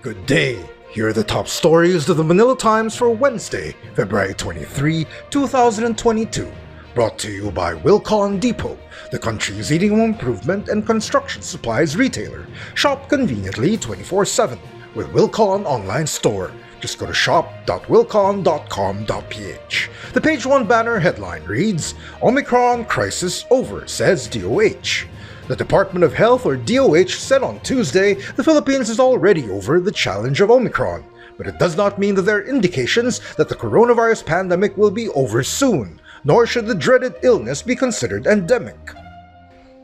Good day. Here are the top stories of the Manila Times for Wednesday, February 23, 2022. Brought to you by Wilcon Depot, the country's leading home improvement and construction supplies retailer. Shop conveniently 24/7 with Wilcon online store. Just go to shop.wilcon.com.ph. The page 1 banner headline reads, Omicron crisis over, says DoH. The Department of Health, or DoH, said on Tuesday the Philippines is already over the challenge of Omicron, but it does not mean that there are indications that the coronavirus pandemic will be over soon, nor should the dreaded illness be considered endemic.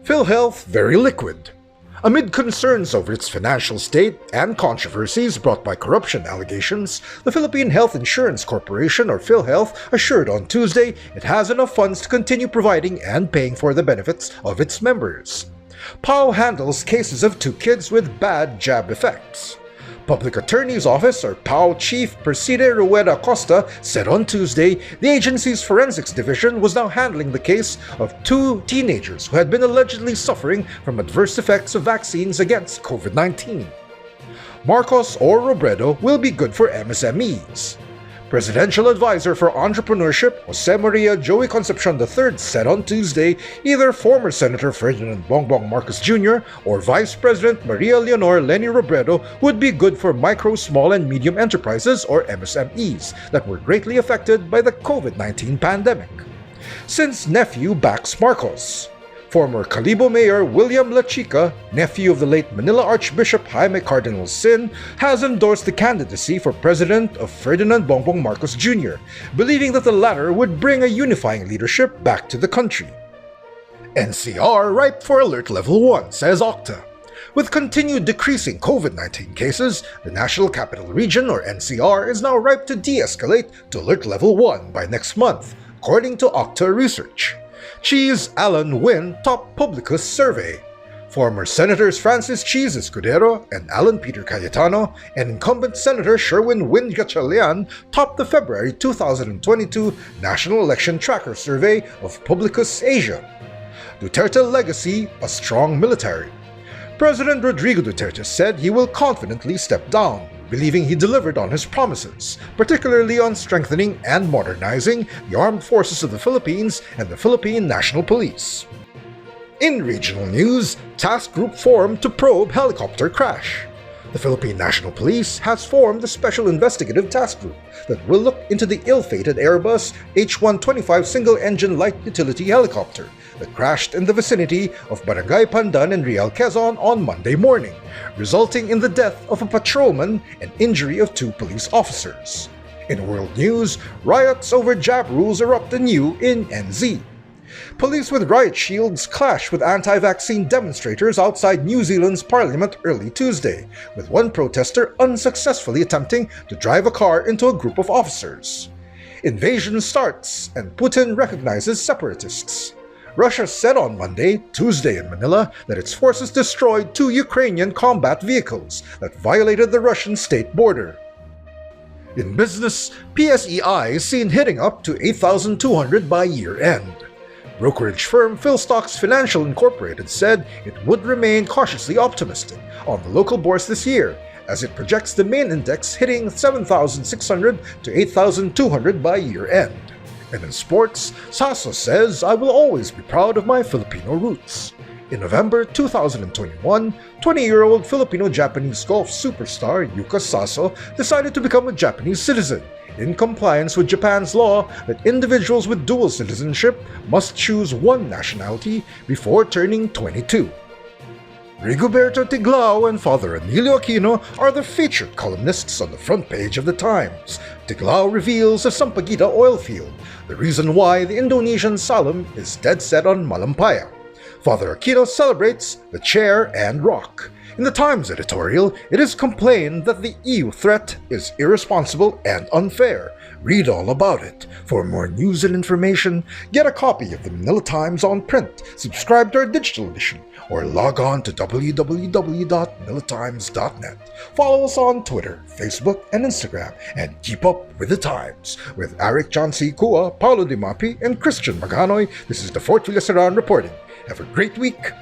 PhilHealth very liquid. Amid concerns over its financial state and controversies brought by corruption allegations, the Philippine Health Insurance Corporation, or PhilHealth, assured on Tuesday it has enough funds to continue providing and paying for the benefits of its members. PAO handles cases of 2 kids with bad jab effects. Public Attorney's Office, or PAO Chief Perside Rueda Acosta, said on Tuesday the agency's forensics division was now handling the case of 2 teenagers who had been allegedly suffering from adverse effects of vaccines against COVID-19. Marcos or Robredo will be good for MSMEs. Presidential Advisor for Entrepreneurship Jose Maria Joey Concepcion III said on Tuesday either former Senator Ferdinand Bongbong Marcos Jr. or Vice President Maria Leonor Leni Robredo would be good for micro, small, and medium enterprises, or MSMEs, that were greatly affected by the COVID-19 pandemic. Since nephew backs Marcos. Former Calibo Mayor William La Chica, nephew of the late Manila Archbishop Jaime Cardinal Sin, has endorsed the candidacy for president of Ferdinand Bongbong Marcos Jr., believing that the latter would bring a unifying leadership back to the country. NCR ripe for Alert Level 1, says Octa. With continued decreasing COVID-19 cases, the National Capital Region, or NCR, is now ripe to de-escalate to Alert Level 1 by next month, according to Octa Research. Cheese Alan Wynn top Publicus survey. Former Senators Francis Cheese Escudero and Alan Peter Cayetano and incumbent Senator Sherwin Wynn Gatchalian topped the February 2022 National Election Tracker Survey of Publicus Asia. Duterte legacy, a strong military. President Rodrigo Duterte said he will confidently step down, believing he delivered on his promises, particularly on strengthening and modernizing the armed forces of the Philippines and the Philippine National Police. In regional news, task group formed to probe helicopter crash. The Philippine National Police has formed a special investigative task group that will look into the ill-fated Airbus H-125 single-engine light utility helicopter that crashed in the vicinity of Barangay Pandan in Real, Quezon on Monday morning, resulting in the death of a patrolman and injury of 2 police officers. In world news, riots over jab rules erupt anew in NZ. Police with riot shields clash with anti-vaccine demonstrators outside New Zealand's parliament early Tuesday, with one protester unsuccessfully attempting to drive a car into a group of officers. Invasion starts, and Putin recognizes separatists. Russia said on Monday, Tuesday in Manila, that its forces destroyed 2 Ukrainian combat vehicles that violated the Russian state border. In business, PSEI is seen hitting up to 8,200 by year-end. Brokerage firm Philstocks Financial Incorporated said it would remain cautiously optimistic on the local bourse this year, as it projects the main index hitting 7,600 to 8,200 by year-end. And in sports, Sasso says, I will always be proud of my Filipino roots. In November 2021, 20-year-old Filipino-Japanese golf superstar Yuka Sasso decided to become a Japanese citizen, in compliance with Japan's law that individuals with dual citizenship must choose one nationality before turning 22. Rigoberto Tiglao and Father Emilio Aquino are the featured columnists on the front page of the Times. Tiglao reveals the Sampaguita oil field, the reason why the Indonesian Salem is dead set on Malampaya. Father Aquino celebrates the chair and rock. In the Times editorial, it is complained that the EU threat is irresponsible and unfair. Read all about it. For more news and information, get a copy of the Manila Times on print, subscribe to our digital edition, or log on to www.manilatimes.net. Follow us on Twitter, Facebook, and Instagram, and keep up with the Times. With Eric John C. Kua, Paolo Di Mapi, and Christian Maganoy, this is the Fort Villaseran reporting. Have a great week.